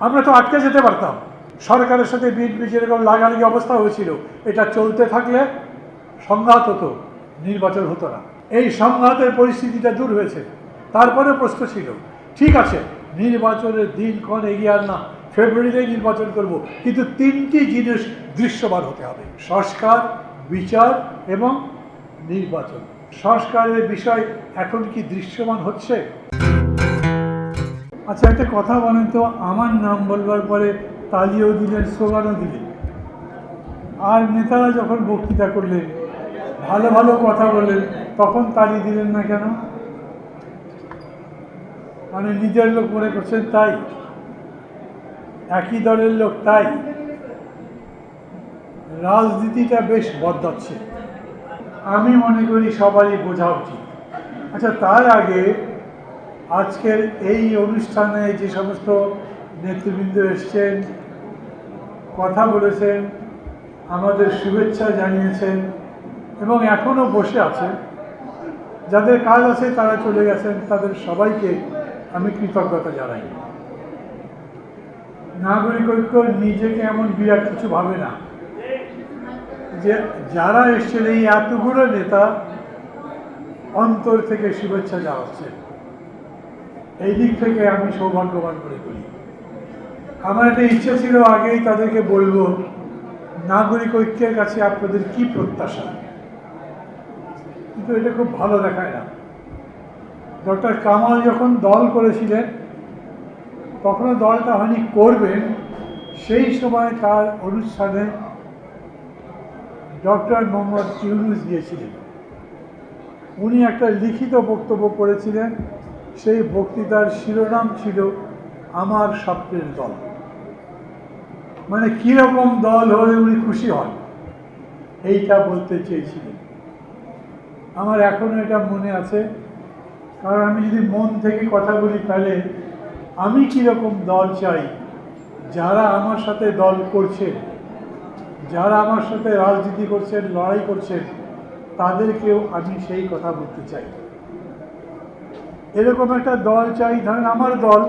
আমরা তো আটকে যেতে পারতাম। সরকারের সাথে বিএনপি যেরকম লাগালাগি অবস্থা হয়েছিল, এটা চলতে থাকলে সংঘাত হতো, নির্বাচন হতো না। এই সংঘাতের পরিস্থিতিটা দূর হয়েছে। তারপরে প্রশ্ন ছিল, ঠিক আছে নির্বাচনের দিনক্ষণ এগিয়ে আর না, ফেব্রুয়ারিতে নির্বাচন করব, কিন্তু তিনটি জিনিস দৃশ্যমান হতে হবে: সংস্কার, বিচার এবং নির্বাচন। সংস্কারের বিষয় এখন কি দৃশ্যমান হচ্ছে? আচ্ছা, একটা কথা বলেন তো, আমার নাম বলবার পরে তালিও দিলেন, স্লোগানও দিলেন, আর নেতারা যখন বক্তৃতা করলেন, ভালো ভালো কথা বললেন, তখন তালি দিলেন না কেন? মানে নিজের লোক মনে করছেন তাই? একই দলের লোক তাই? রাজনীতিটা বেশ বদলাচ্ছে, আমি মনে করি সবারই বোঝা উচিত। আচ্ছা, তার আগে আজকের এই অনুষ্ঠানে যে সমস্ত নেতৃবৃন্দ এসছেন, কথা বলেছেন, আমাদের শুভেচ্ছা জানিয়েছেন এবং এখনও বসে আছেন, যাদের কাজ আছে তারা চলে গেছেন, তাদের সবাইকে আমি কৃতজ্ঞতা জানাই। নাগরিক ঐক্য নিজেকে এমন বিরাট কিছু ভাবে না, যে যারা এসছেন এই এতগুলো নেতা অন্তর থেকে শুভেচ্ছা জানাচ্ছে, এই দিক থেকে আমি সৌভাগ্যবান মনে করি। আমার একটা ইচ্ছে ছিল আগেই তাদেরকে বলবো, নাগরিক ঐক্যের কাছে আপনাদের কি প্রত্যাশা, কিন্তু এটা খুব ভালো দেখায় না। ডক্টর কামাল যখন দল করেছিলেন, তখনও দলটা হয়নি করবেন, সেই সময় তার অনুষ্ঠানে ডক্টর মোহাম্মদ ইউনূস গিয়েছিলেন। উনি একটা লিখিত বক্তব্য করেছিলেন, সেই বক্তৃতার শিরোনাম ছিল আমার স্বপ্নের দল। মানে কীরকম দল হলে উনি খুশি হন, এইটা বলতে চেয়েছিলেন। আমার এখনও এটা মনে আছে, কারণ আমি যদি মন থেকে কথা বলি, তাহলে আমি কীরকম দল চাই, যারা আমার সাথে দল করছেন, যারা আমার সাথে রাজনীতি করছেন, লড়াই করছেন, তাদেরকেও আমি সেই কথা বলতে চাই। এরকম একটা দল চাই, ধরেন আমার দল,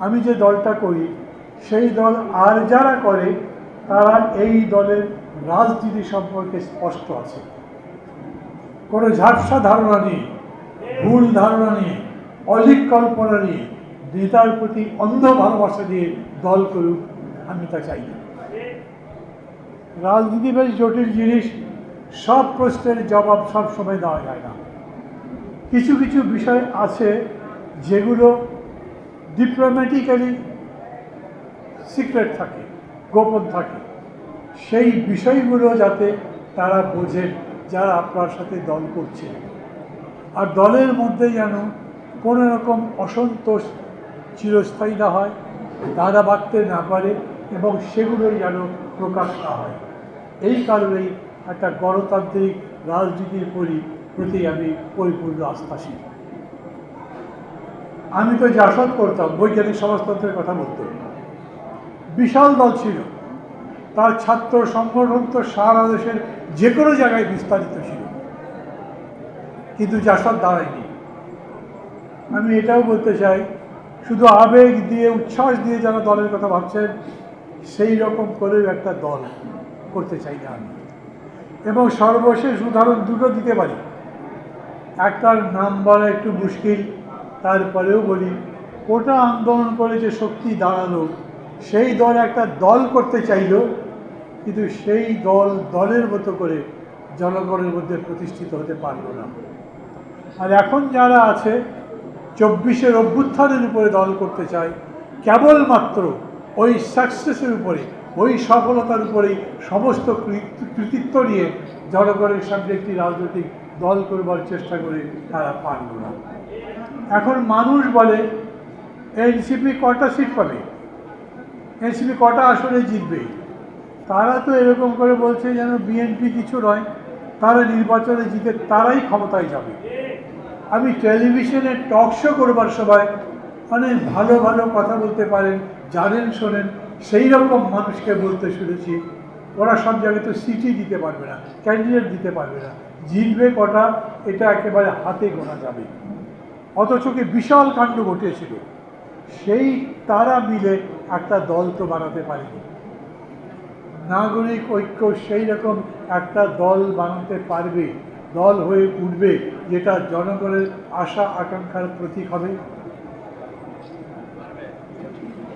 আমি যে দলটা করি, সেই দল আর যারা করে, তারা এই দলের রাজনীতি সম্পর্কে স্পষ্ট আছে। কোনো ঝাপসা ধারণা নিয়ে, ভুল ধারণা নিয়ে, অলিক কল্পনা নিয়ে, নেতার প্রতি অন্ধ ভালোবাসা দিয়ে দল করুক, আমি তা চাই না। রাজনীতি বেশ জটিল জিনিস, সব প্রশ্নের জবাব সব সময় দেওয়া যায় না। কিছু কিছু বিষয় আছে যেগুলো ডিপ্লোম্যাটিক্যালি সিক্রেট থাকে, গোপন থাকে, সেই বিষয়গুলো যাতে তারা বোঝেন যারা আপনার সাথে দল করছে। আর দলের মধ্যে যেন কোনো রকম অসন্তোষ চিরস্থায়ী না হয়, দাদা বাড়তে না পারে, এবং সেগুলোই যেন প্রকাশ না হয়। এই কারণেই একটা গণতান্ত্রিক রাজনীতির প্রতি আমি পরিপূর্ণ আস্থাশীল। আমি তো জাসদ করতাম, বৈজ্ঞানিক সমাজতন্ত্রের কথা বলতো, বিশাল দল ছিল, তার ছাত্র সংগঠন তো সারা দেশের যে কোনো জায়গায় বিস্তারিত ছিল, কিন্তু জাসদ দাঁড়ায়নি। আমি এটাও বলতে চাই, শুধু আবেগ দিয়ে, উচ্ছ্বাস দিয়ে যারা দলের কথা ভাবছেন, সেই রকম করেও একটা দল করতে চাই না আমি। এবং সর্বশেষ উদাহরণ দুটো দিতে পারি, একটার নাম বলা একটু মুশকিল, তারপরেও বলি, কোটা আন্দোলন করে যে শক্তি দাঁড়ালো, সেই দল একটা দল করতে চাইল, কিন্তু সেই দল দলের মতো করে জনগণের মধ্যে প্রতিষ্ঠিত হতে পারল না। আর এখন যারা আছে, 24-এর অভ্যুত্থানের উপরে দল করতে চায়, কেবলমাত্র ওই সাকসেসের উপরে, ওই সফলতার উপরেই সমস্ত কৃতিত্ব নিয়ে জনগণের সামনে একটি রাজনৈতিক দল করবার চেষ্টা করে, তারা পারল না। এখন মানুষ বলে এনসিপি কটা সিট পাবে, এনসিপি কটা আসনে জিতবে। তারা তো এরকম করে বলছে যেন বিএনপি কিছু নয়, তারা নির্বাচনে জিতে তারাই ক্ষমতায় যাবে। আমি টেলিভিশনে টক শো করবার সময় অনেক ভালো ভালো কথা বলতে পারেন, জানেন, শোনেন, সেই রকম মানুষকে বলতে শুনেছি, ওরা সব জায়গায় তো সিটই দিতে পারবে না, ক্যান্ডিডেট দিতে পারবে না, জিতবে কটা এটা একেবারে হাতে গোনা যাবে। অথচ কি বিশাল কাণ্ড ঘটিয়েছিল। সেই তারা মিলে একটা দল তো বানাতে পারেনি। নাগরিক ঐক্য সেই রকম একটা দল বানাতে পারবে, দল হয়ে উঠবে, যেটা জনগণের আশা আকাঙ্ক্ষার প্রতীক হবে।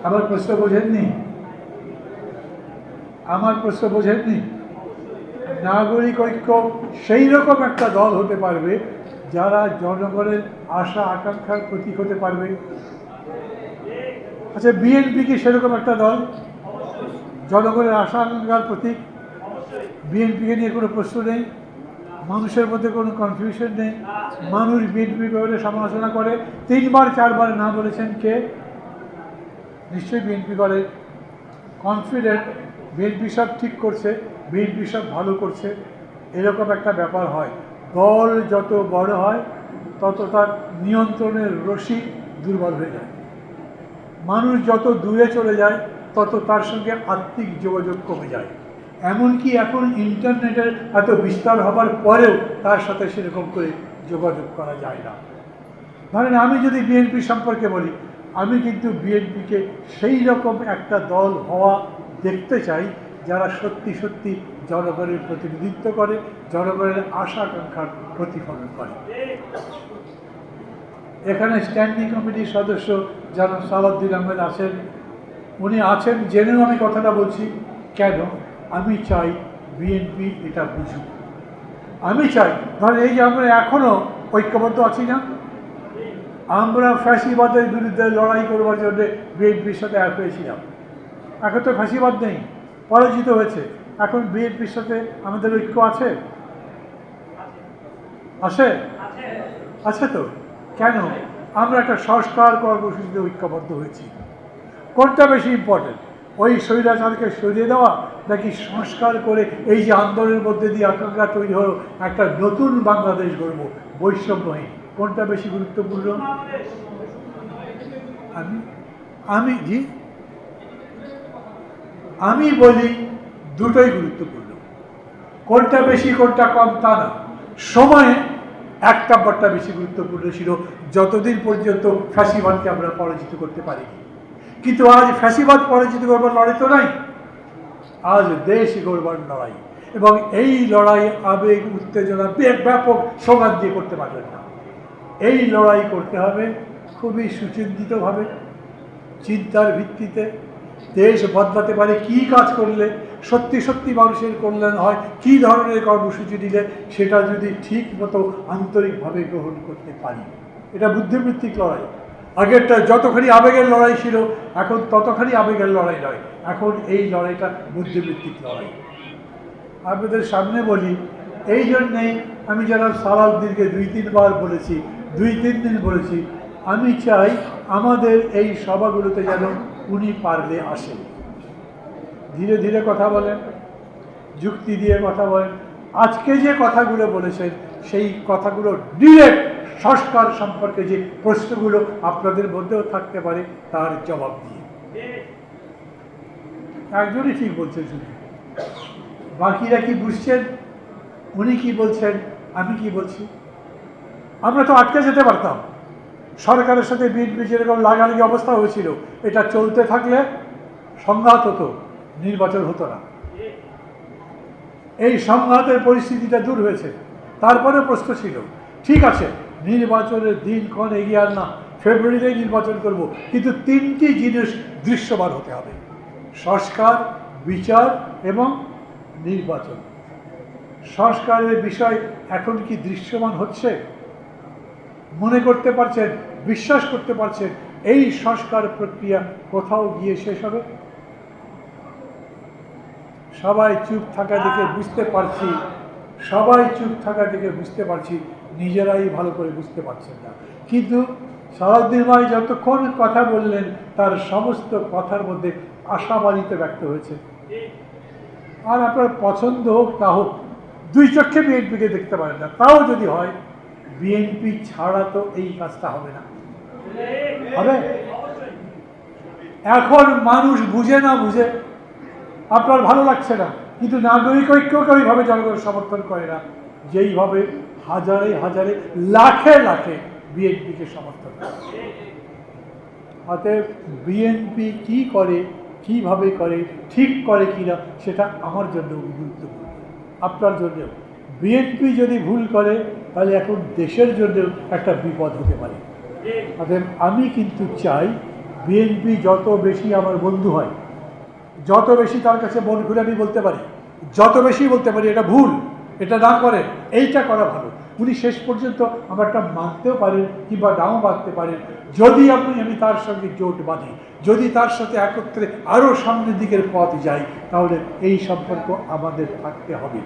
আমার প্রশ্ন বোঝেননি? আমার প্রশ্ন বোঝেননি? নাগরিক ঐক্য সেই রকম একটা দল হতে পারবে যারা জনগণের আশা আকাঙ্ক্ষার প্রতীক হতে পারবে। আচ্ছা, বিএনপি কি সেরকম একটা দল জনগণের আশা আকাঙ্ক্ষার প্রতীক? বিএনপিকে নিয়ে কোনো প্রশ্ন নেই, মানুষের মধ্যে কোনো কনফিউশন নেই। মানুষ বিএনপি ব্যাপারে সমালোচনা করে, 3বার 4বার না বলেছেন কে? নিশ্চয়ই বিএনপি করে। কনফিডেন্ট বিএনপি সব ঠিক করছে, বিএনপি সব ভালো করছে, এরকম একটা ব্যাপার হয়। দল যত বড় হয় তত তার নিয়ন্ত্রণের রশি দুর্বল হয়ে যায়। মানুষ যত দূরে চলে যায় তত তার সঙ্গে আত্মিক যোগাযোগ কমে যায়। এমনকি এখন ইন্টারনেটের এত বিস্তার হবার পরেও তার সাথে সেরকম করে যোগাযোগ করা যায় না। ধরেন আমি যদি বিএনপি সম্পর্কে বলি, আমি কিন্তু বিএনপিকে সেই রকম একটা দল হওয়া দেখতে চাই যারা সত্যি সত্যি জনগণের প্রতিনিধিত্ব করে, জনগণের আশা আকাঙ্ক্ষার প্রতিফলন করে। এখানে স্ট্যান্ডিং কমিটির সদস্য জনাব সালাউদ্দিন আহমেদ আছেন। উনি আছেন জেনেও আমি কথাটা বলছি। কেন? আমি চাই বিএনপি এটা বুঝুক। আমি চাই, ধরেন এই যে আমরা এখনও ঐক্যবদ্ধ আছি না, আমরা ফ্যাসিবাদের বিরুদ্ধে লড়াই করবার জন্য বিএনপির সাথে এক হয়েছিলাম। এখন তো ফ্যাসিবাদ নেই, পরাজিত হয়েছে। এখন বিএনপির সাথে আমাদের ঐক্য আছে? আছে? আছে তো। কেন? আমরা একটা সংস্কার কর্মসূচিতে ঐক্যবদ্ধ হয়েছি। কোনটা বেশি ইম্পর্টেন্ট, ওই স্বৈরাচারকে সরিয়ে দেওয়া নাকি সংস্কার করে এই যে আন্দোলনের মধ্যে দিয়ে আকাঙ্ক্ষা তৈরি হলো একটা নতুন বাংলাদেশ গড়ব বৈষম্যহীন? কোনটা বেশি গুরুত্বপূর্ণ? আমি বলি দুটোই গুরুত্বপূর্ণ। কোনটা বেশি কোনটা কম তা না। সময়ে 1 নম্বরটা বেশি গুরুত্বপূর্ণ ছিল, যতদিন পর্যন্ত ফ্যাসিবাদকে আমরা পরাজিত করতে পারিনি। কিন্তু আজ ফ্যাসিবাদ পরাজিত করবার লড়াই তো নাই, আজ দেশ গড়বার লড়াই। এবং এই লড়াই আবেগ উত্তেজনা ব্যাপক স্লোগান দিয়ে করতে পারবেন না। এই লড়াই করতে হবে খুবই সুচিন্তিতভাবে, চিন্তার ভিত্তিতে। দেশ বদলাতে পারে কি কাজ করলে, সত্যি সত্যি মানুষের কল্যাণ হয়, কি ধরনের কর্মসূচি দিলে সেটা যদি ঠিক মতো আন্তরিকভাবে গ্রহণ করতে পারি। এটা বুদ্ধিবৃত্তিক লড়াই। আগেরটা যতখানি আবেগের লড়াই ছিল, এখন ততখানি আবেগের লড়াই নয়, এখন এই লড়াইটা বুদ্ধিবৃত্তিক লড়াই। আপনাদের সামনে বলি, এই জন্যেই আমি যারা সালাউদ্দিনকে 2-3 বার বলেছি, 2-3 দিন বলেছি, আমি চাই আমাদের এই সভাগুলোতে যেন উনি পারলে আসেন। ধীরে ধীরে কথা বলেন, যুক্তি দিয়ে কথা বলেন। আজকে যে কথাগুলো বলেছেন সেই কথাগুলো ডিরেক্ট সংস্কার সম্পর্কে যে প্রশ্নগুলো আপনাদের মধ্যেও থাকতে পারে তার জবাব দিয়ে। একজনই ঠিক বলছেন শুধু, বাকিরা কি বুঝছেন? উনি কি বলছেন, আমি কি বলছি? আমরা তো আটকে যেতে পারতাম। সরকারের সাথে বিএনপি যেরকম লাগালাগি অবস্থা হয়েছিল, এটা চলতে থাকলে সংঘাত হতো, নির্বাচন হতো না। এই সংঘাতের পরিস্থিতিটা দূর হয়েছে। তারপরে প্রশ্ন ছিল, ঠিক আছে নির্বাচনের দিনক্ষণ এগিয়ে আর না, ফেব্রুয়ারিতে নির্বাচন করব, কিন্তু 3টি জিনিস দৃশ্যমান হতে হবে: সংস্কার, বিচার এবং নির্বাচন। সংস্কারের বিষয় এখন কি দৃশ্যমান হচ্ছে? মনে করতে পারছেন, বিশ্বাস করতে পারছেন এই সংস্কার প্রক্রিয়া কোথাও গিয়ে শেষ হবে? সবাই চুপ থাকা দেখে বুঝতে পারছি, সবাই চুপ থাকা দেখে বুঝতে পারছি নিজেরাই ভালো করে বুঝতে পারছেন না। কিন্তু সালাউদ্দিন ভাই যতক্ষণ কথা বললেন তার সমস্ত কথার মধ্যে আশাবাদিতে ব্যক্ত হয়েছে। আর আপনার পছন্দ হোক না হোক, 2 চক্ষে বিএনপিকে দেখতে পারেন না, তাও যদি হয় বিএনপি ছাড়া তো এই কাজটা হবে না। হবে? এখন মানুষ বুঝে না বুঝে, আপনার ভালো লাগছে না, কিন্তু নাগরিক ঐক্যকে ওইভাবে জনগণ সমর্থন করে না যেইভাবে হাজারে হাজারে লাখে লাখে বিএনপিকে সমর্থন করে। অতএব বিএনপি কি করে, কিভাবে করে, ঠিক করে কিনা সেটা আমার জন্য গুরুত্বপূর্ণ, আপনার জন্যও। বিএনপি যদি ভুল করে তাহলে এখন দেশের জন্য একটা বিপদ হতে পারে। অতএব আমি কিন্তু চাই বিএনপি যত বেশি আমার বন্ধু হয়, যত বেশি তার কাছে মন খুলে আমি বলতে পারি, যত বেশি বলতে পারি এটা ভুল, এটা না করেন, এইটা করা ভালো, উনি শেষ পর্যন্ত আমারটা মানতেও পারেন কিংবা নাও মানতে পারেন। যদি আমি তার সঙ্গে জোট বাঁধি, যদি তার সাথে একত্রে আরও সামনের দিকের পথ যাই, তাহলে এই সম্পর্ক আমাদের থাকতে হবে।